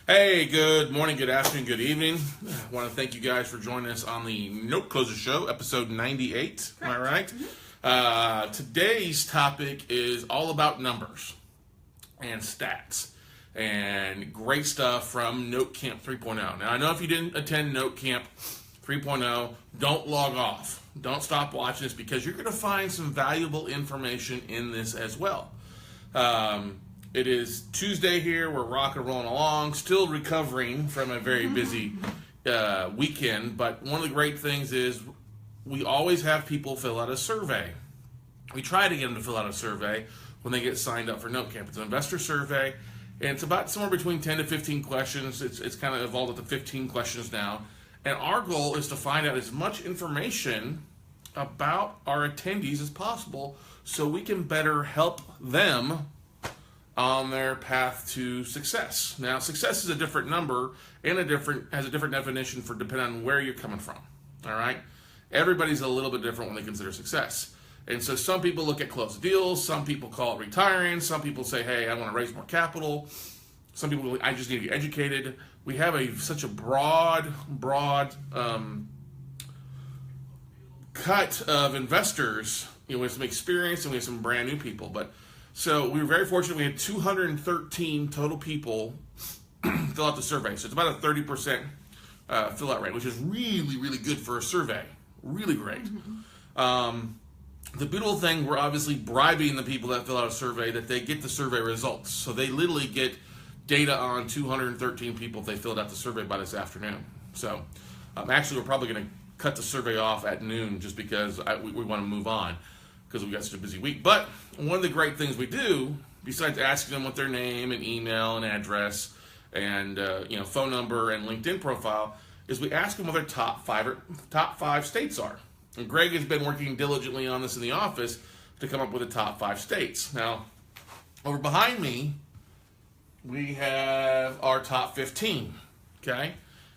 Hey, good morning, good afternoon, good evening. I want to thank you guys for joining us on the Note Closer Show, episode 98. Am I right? Today's topic is all about numbers and stats and great stuff from Note Camp 3.0. Now, I know if you didn't attend Note Camp 3.0, don't log off. Don't stop watching this because you're going to find some valuable information in this as well. It is Tuesday here. We're rocking and rolling along, still recovering from a very busy weekend. But one of the great things is we always have people fill out a survey. We try to get them to fill out a survey when they get signed up for Note Camp. It's an investor survey, and it's about somewhere between 10 to 15 questions. It's kind of evolved up to 15 questions now. And our goal is to find out as much information about our attendees as possible so we can better help them on their path to success. Now, success is a different number and has a different definition for depending on where you're coming from. All right, everybody's a little bit different when they consider success, and so some people look at closed deals, some people call it retiring, some people say, "Hey, I want to raise more capital." Some people, "I just need to get educated." We have such a broad cut of investors. We have some experience and we have some brand new people, but. So we were very fortunate. We had 213 total people fill out the survey. So it's about a 30% fill out rate, which is really, really good for a survey. Really great. The beautiful thing, we're obviously bribing the people that fill out a survey that they get the survey results. So they literally get data on 213 people if they filled out the survey by this afternoon. So actually, we're probably going to cut the survey off at noon just because we want to move on, because we've got such a busy week. But one of the great things we do, besides asking them what their name and email and address and phone number and LinkedIn profile, is we ask them what their top five states are. And Greg has been working diligently on this in the office to come up with the top 5 states. Now, over behind me, we have our top 15. Okay?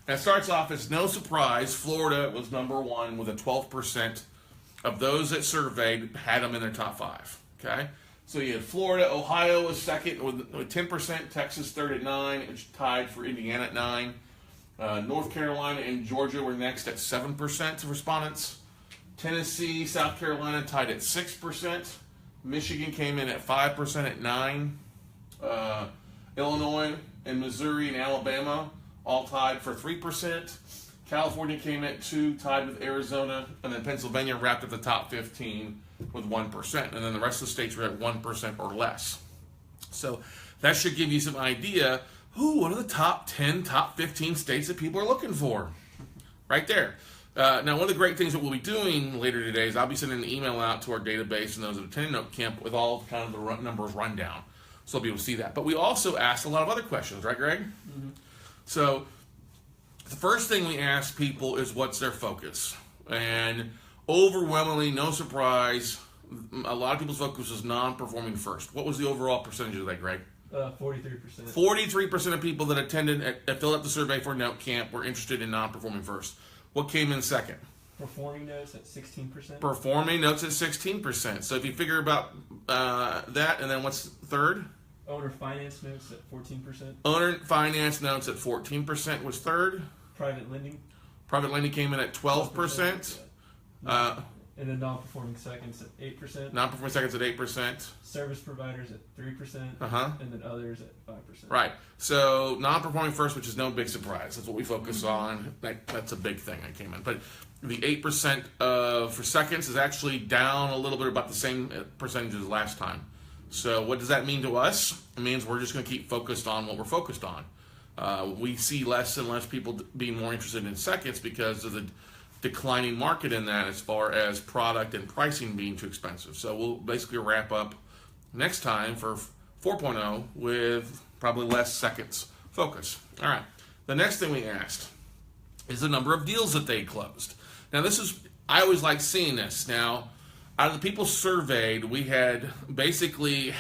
Now, it starts off as no surprise. Florida was number 1 with a 12%. Of those that surveyed had them in their top 5. Okay, so you had Florida, Ohio was second with 10%, Texas third at 9%, it's tied for Indiana at 9%. North Carolina and Georgia were next at 7% of respondents. Tennessee, South Carolina tied at 6%. Michigan came in at 5% at 9%. Illinois and Missouri and Alabama all tied for 3%. California came at 2%, tied with Arizona, and then Pennsylvania wrapped up the top 15 with 1%, and then the rest of the states were at 1% or less. So that should give you some idea, what are the top 10, top 15 states that people are looking for? Right there. Now, one of the great things that we'll be doing later today is I'll be sending an email out to our database and those that attend Note Camp with all kind of the numbers rundown, so they'll be able to see that. But we also asked a lot of other questions, right, Greg? Mm-hmm. So the first thing we ask people is what's their focus. And overwhelmingly, no surprise, a lot of people's focus is non-performing first. What was the overall percentage of that, Greg? 43%. 43% of people that filled out the survey for Note Camp were interested in non-performing first. What came in second? Performing notes at 16%. Performing notes at 16%. So if you figure about that, and then what's third? Owner finance notes at 14%. Owner finance notes at 14% was third. Private lending. Private lending came in at 12%. And then non-performing seconds at 8%. Non-performing seconds at 8%. Service providers at 3%. And then others at 5%. Right. So non-performing first, which is no big surprise. That's what we focus on. That's a big thing that came in. But the 8% for seconds is actually down a little bit, about the same percentage as last time. So what does that mean to us? It means we're just going to keep focused on what we're focused on. We see less and less people being more interested in seconds because of the declining market in that, as far as product and pricing being too expensive. So we'll basically wrap up next time for 4.0 with probably less seconds focus. All right. The next thing we asked is the number of deals that they closed. Now I always like seeing this. Now, out of the people surveyed, we had basically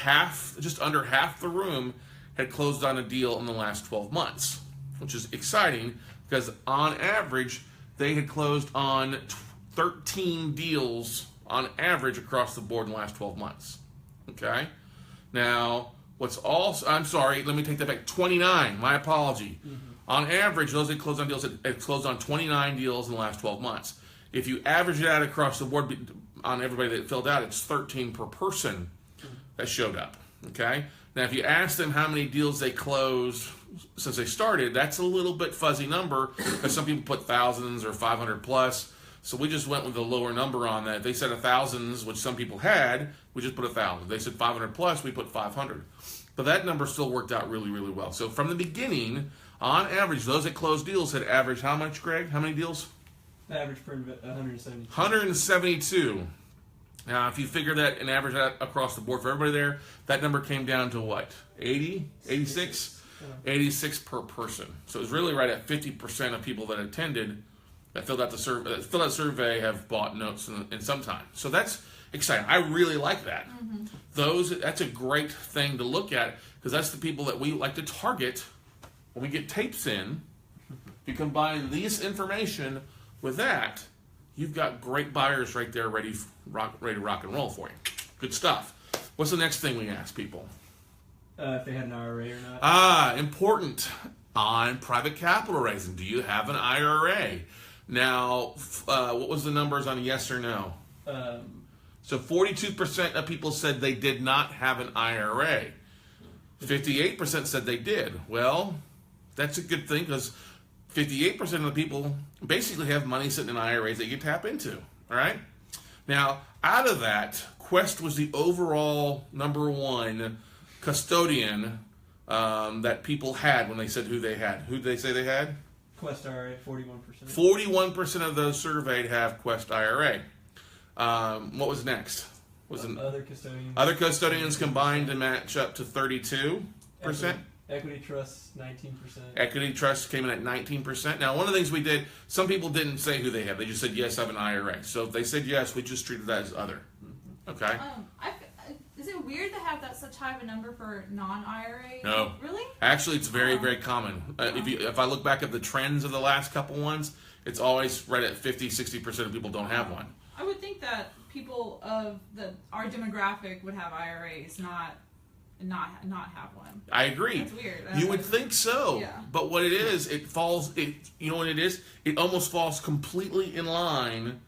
just under half the room had closed on a deal in the last 12 months, which is exciting because on average, they had closed on 13 deals on average across the board in the last 12 months. Okay? Now, I'm sorry, let me take that back. 29. My apology. On average, those that closed on deals had closed on 29 deals in the last 12 months. If you average it out across the board on everybody that filled out, it's 13 per person that showed up. Okay. Now, if you ask them how many deals they closed since they started, that's a little bit fuzzy number because some people put thousands or 500 plus. So we just went with a lower number on that. They said thousands, which some people had. We just put 1,000. They said 500 plus. We put 500. But that number still worked out really, really well. So from the beginning, on average, those that closed deals had averaged how much, Greg? How many deals? Average per 172. 172. Now, if you figure that and average that across the board for everybody there, that number came down to what? 80? 86? 86 per person. So it was really right at 50% of people that attended that filled out the survey have bought notes in some time. So that's exciting. I really like that. That's a great thing to look at because that's the people that we like to target when we get tapes in. You combine this information with that, you've got great buyers right there ready to rock and roll for you. Good stuff. What's the next thing we ask people? If they had an IRA or not. Important. On private capital raising, do you have an IRA? Now, what was the numbers on yes or no? So 42% of people said they did not have an IRA. 58% said they did. Well, that's a good thing because 58% of the people basically have money sitting in IRAs that you can tap into. All right? Now, out of that, Quest was the overall number one custodian that people had when they said who they had. Who did they say they had? Quest IRA, 41%. 41% of those surveyed have Quest IRA. What was next? Other custodians. Other custodians combined to match up to 32%. Equity Trust, 19%. Equity Trust came in at 19%. Now, one of the things we did, some people didn't say who they have. They just said, yes, I have an IRA. So if they said yes, we just treated that as other. Okay? Is it weird to have that such high of a number for non-IRA? No. Really? Actually, it's very, very common. If I look back at the trends of the last couple ones, it's always right at 50, 60% of people don't have one. I would think that people of our demographic would have IRAs, not have one. I agree. That's weird. You would think so. Yeah. But what it is, you know what it is? It almost falls completely in line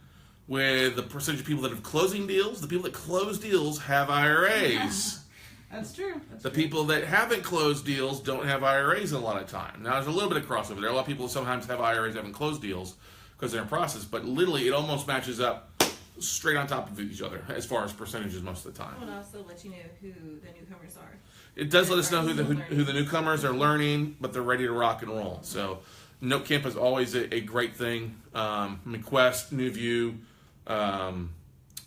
with the percentage of people that have closing deals. The people that close deals have IRAs. That's true. The people that haven't closed deals don't have IRAs a lot of time. Now, there's a little bit of crossover there. A lot of people sometimes have IRAs that haven't closed deals because they're in process. But literally, it almost matches up straight on top of each other as far as percentages most of the time. It would also let you know who the newcomers are. It does let us know who the newcomers are learning, but they're ready to rock and roll. So, Note Camp is always a great thing. Quest, New View,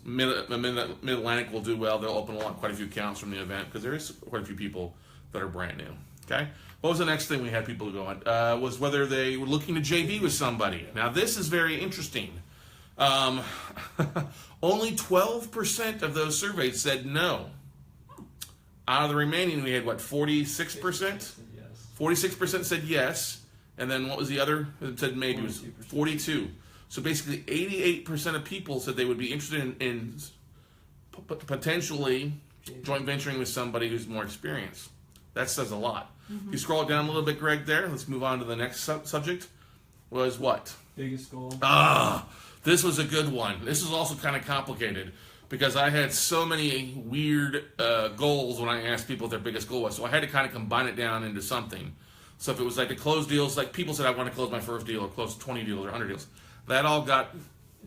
Mid-Atlantic will do well. They'll open quite a few accounts from the event because there is quite a few people that are brand new. Okay? What was the next thing we had people go on? Was whether they were looking to JV with somebody. Now, this is very interesting. Only 12% of those surveyed said no. Out of the remaining, we had, 46%? Yes. 46% said yes. And then what was the other? It said maybe. It was 42. So basically, 88% of people said they would be interested in potentially joint venturing with somebody who's more experienced. That says a lot. Mm-hmm. You scroll it down a little bit, Greg, there. Let's move on to the next subject. Was what? Biggest goal. This was a good one. This is also kind of complicated because I had so many weird goals when I asked people what their biggest goal was. So I had to kind of combine it down into something. So if it was like to close deals, like people said I want to close my first deal or close 20 deals or 100 deals. That all got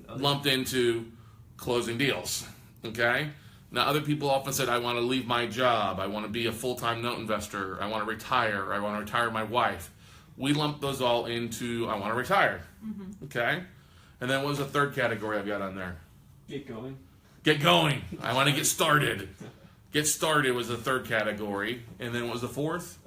lumped into closing deals. Okay? Now other people often said I want to leave my job. I want to be a full-time note investor. I want to retire. I want to retire my wife. We lumped those all into I want to retire. Mm-hmm. Okay? And then what was the third category I've got on there? Get going. Get going. I want to get started. Get started was the third category. And then what was the fourth?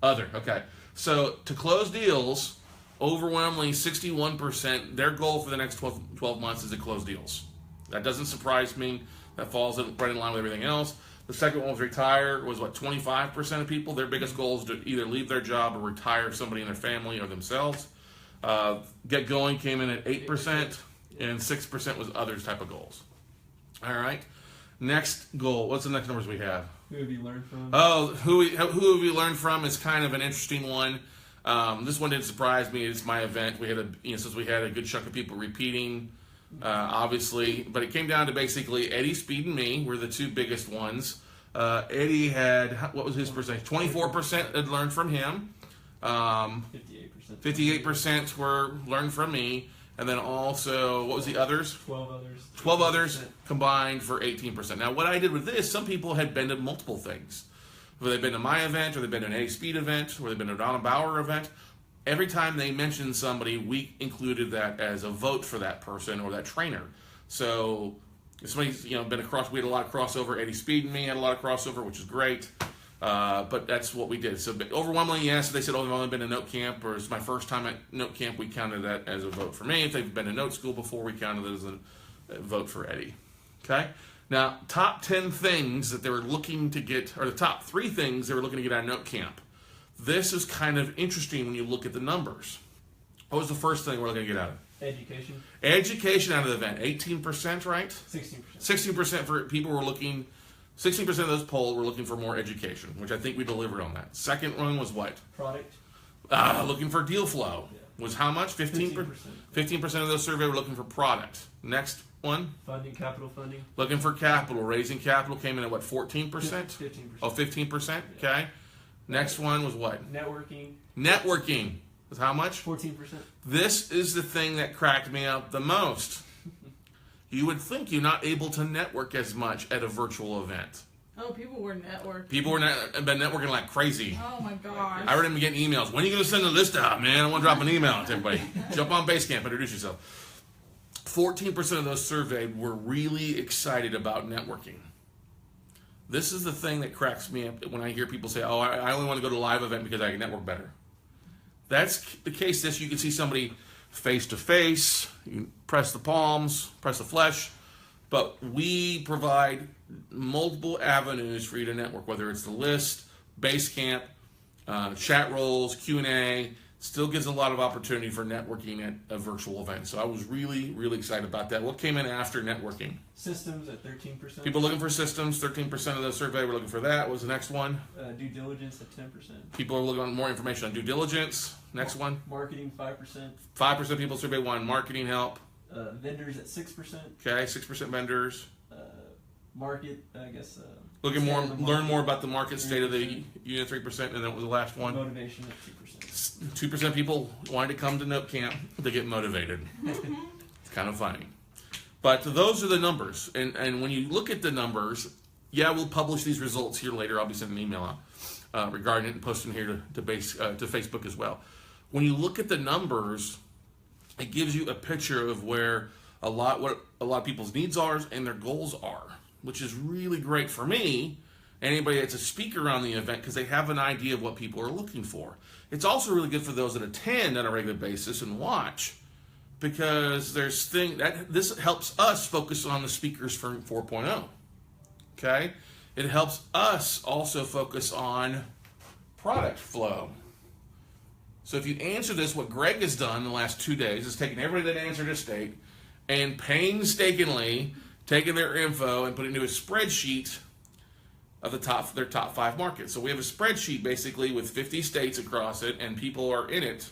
Other. Okay. So to close deals, overwhelmingly 61%, their goal for the next 12 months is to close deals. That doesn't surprise me. That falls right in line with everything else. The second one was retire, was 25% of people. Their biggest goal is to either leave their job or retire somebody in their family or themselves. Get going came in at 8%, and 6% was others type of goals. All right. Next goal. What's the next numbers we have? Who have you learned from? Oh, who have we learned from is kind of an interesting one. This one didn't surprise me. It's my event. We had since we had a good chunk of people repeating, obviously, but it came down to basically Eddie, Speed, and me were the two biggest ones. Eddie had, what was his percentage? 24% had learned from him. 58%. 58% were learned from me. And then also, what was the others? 12 others. 12 others combined for 18%. Now, what I did with this, some people had been to multiple things. Whether they've been to my event, or they've been to an Eddie Speed event, or they've been to a Donna Bauer event. Every time they mentioned somebody, we included that as a vote for that person or that trainer. So, if somebody's been across, we had a lot of crossover. Eddie Speed and me had a lot of crossover, which is great. But that's what we did. So overwhelmingly, yes. They said, "Oh, they've only been to Note Camp," or "It's my first time at Note Camp." We counted that as a vote for me. If they've been to Note School before, we counted it as a vote for Eddie. Okay. Now, top 10 things that they were looking to get, or the top 3 things they were looking to get out of Note Camp. This is kind of interesting when you look at the numbers. What was the first thing we're looking to get out of? Education. Education out of the event. 18%, right? 16%. 16% for people were looking. 16% of those polled were looking for more education, which I think we delivered on that. Second one was what? Product. Looking for deal flow. Yeah. Was how much? 15%. 15% of those surveyed were looking for product. Next one? Funding, capital funding. Looking for capital. Raising capital came in at what, 14%? 15%. Oh, 15%? Okay. Next one was what? Networking. Networking. Was how much? 14%. This is the thing that cracked me up the most. You would think you're not able to network as much at a virtual event. Oh, people were networking. People were been networking like crazy. Oh my gosh. I already been getting emails. When are you going to send the list out, man? I want to drop an email out to everybody. Jump on Basecamp, introduce yourself. 14% of those surveyed were really excited about networking. This is the thing that cracks me up when I hear people say, "Oh, I only want to go to a live event because I can network better." That's the case. This you can see somebody face to face. You can press the palms, press the flesh. But we provide multiple avenues for you to network, whether it's the list, Basecamp, chat roles, Q&A. Still gives a lot of opportunity for networking at a virtual event. So I was really, really excited about that. What came in after networking? Systems at 13%. People looking for systems. 13% of the survey were looking for that. What was the next one? Due diligence at 10%. People are looking for more information on due diligence. Next one. Marketing 5%. 5% of people surveyed wanted marketing help. Vendors at 6%. Okay, 6% vendors. Market, I guess. Looking more, learn more about the market, state of the unit, 3%, and then what was the last one? Motivation at 2%. 2% people wanted to come to Note Camp to get motivated. It's kind of funny. But those are the numbers. And when you look at the numbers, yeah, we'll publish these results here later. I'll be sending an email out regarding it and posting here to Facebook as well. When you look at the numbers, it gives you a picture of where what a lot of people's needs are and their goals are, which is really great for me, anybody that's a speaker on the event, because they have an idea of what people are looking for. It's also really good for those that attend on a regular basis and watch, because this helps us focus on the speakers for 4.0. Okay? It helps us also focus on product flow. So if you answer this, what Greg has done in the last 2 days is taken everybody that answered a state and painstakingly taking their info and put it into a spreadsheet of their top 5 markets. So we have a spreadsheet basically with 50 states across it, and people are in it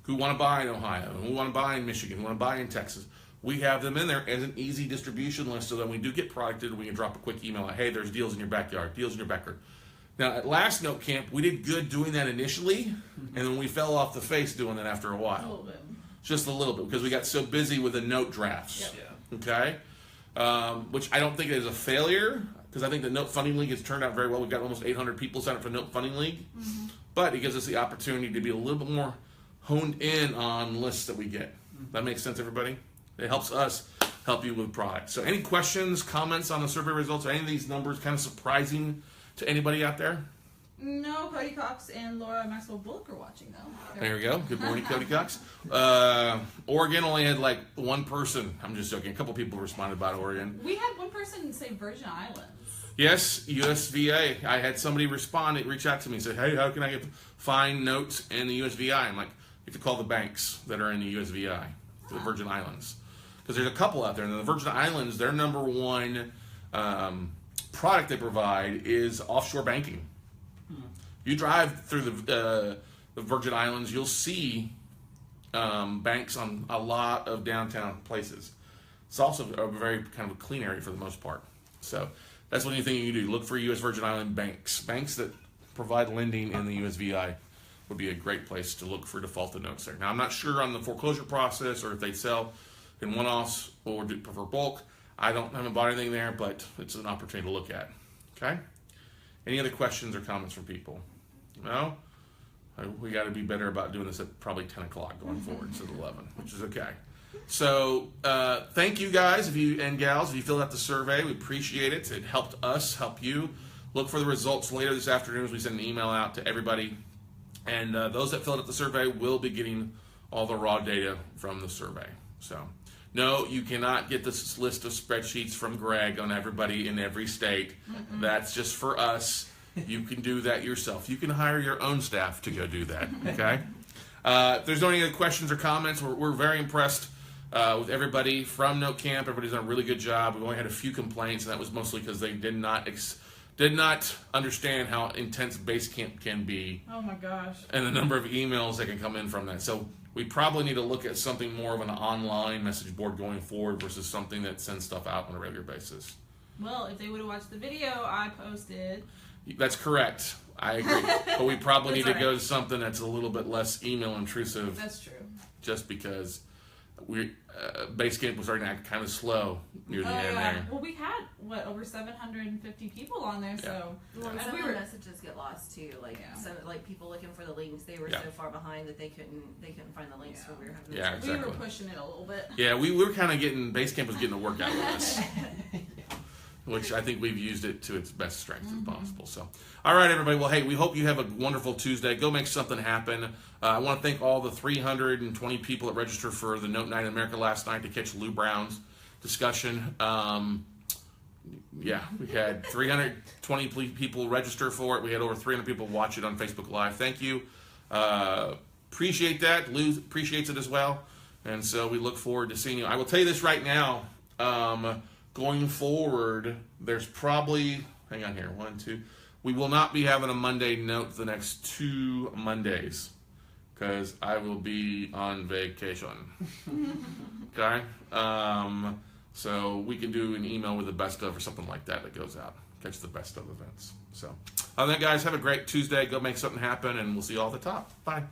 who want to buy in Ohio, who want to buy in Michigan, who want to buy in Texas. We have them in there as an easy distribution list, so that when we do get product in, we can drop a quick email like, "Hey, there's deals in your backyard, deals in your backyard." Now, at last Note Camp, we did good doing that initially, and then we fell off the face doing that after a A while. little bit. Just a little bit, because we got so busy with the note drafts. Yep. Yeah. Okay? Which I don't think is a failure, because I think the Note Funding League has turned out very well. We've got almost 800 people signed up for Note Funding League. Mm-hmm. But it gives us the opportunity to be a little bit more honed in on lists that we get. That makes sense, everybody? It helps us help you with product. So any questions, comments on the survey results, or any of these numbers kind of surprising to anybody out there? No, Cody Cox and Laura Maxwell Bullock are watching though. There we go. Good morning, Cody Cox. Oregon only had like one person. I'm just joking. A couple people responded about Oregon. We had one person say Virgin Islands. Yes, USVA. I had somebody reach out to me and say, "Hey, how can I find notes in the USVI?" I'm like, you have to call the banks that are in the USVI, the Virgin Islands. Because there's a couple out there. And the Virgin Islands, their number one product they provide is offshore banking. You drive through the Virgin Islands, you'll see banks on a lot of downtown places. It's also a very kind of a clean area for the most part. So that's one thing you can do. Look for U.S. Virgin Island banks. Banks that provide lending in the USVI would be a great place to look for defaulted notes there. Now, I'm not sure on the foreclosure process or if they sell in one-offs or do prefer bulk. I haven't bought anything there, but it's an opportunity to look at. Okay? Any other questions or comments from people? No? We got to be better about doing this at probably 10 o'clock going forward instead of 11, which is okay. So thank you guys and gals if you filled out the survey. We appreciate it. It helped us help you. Look for the results later this afternoon as we send an email out to everybody. And those that filled out the survey will be getting all the raw data from the survey. So no, you cannot get this list of spreadsheets from Greg on everybody in every state. That's just for us. You can do that yourself. You can hire your own staff to go do that, okay? If there's no any other questions or comments, we're very impressed with everybody from Note Camp. Everybody's done a really good job. We've only had a few complaints, and that was mostly because they did not understand how intense Basecamp can be. Oh my gosh. And the number of emails that can come in from that. So we probably need to look at something more of an online message board going forward versus something that sends stuff out on a regular basis. Well, if they would have watched the video I posted. That's correct. I agree. But we probably need to That's go right. to something that's a little bit less email intrusive. That's true. Just because Basecamp was starting to act kind of slow near the end there. Well, we had over 750 people on there, so Well, and and some we of were the messages get lost too. Like some people looking for the links, they were Yeah. so far behind that they couldn't find the links. So we were having to Yeah, search. exactly. we were pushing it a little bit. Yeah, we were kind of Basecamp was getting a workout with us. Which I think we've used it to its best strength as possible. So, all right, everybody. Well, hey, we hope you have a wonderful Tuesday. Go make something happen. I want to thank all the 320 people that registered for the Note Night in America last night to catch Lou Brown's discussion. Yeah, we had 320 people register for it. We had over 300 people watch it on Facebook Live. Thank you. Appreciate that. Lou appreciates it as well. And so we look forward to seeing you. I will tell you this right now. Going forward, there's probably, hang on here, 1, 2. We will not be having a Monday note the next 2 Mondays because I will be on vacation. Okay? So we can do an email with the best of or something like that goes out. Catch the best of events. So, other than that, guys, have a great Tuesday. Go make something happen, and we'll see you all at the top. Bye.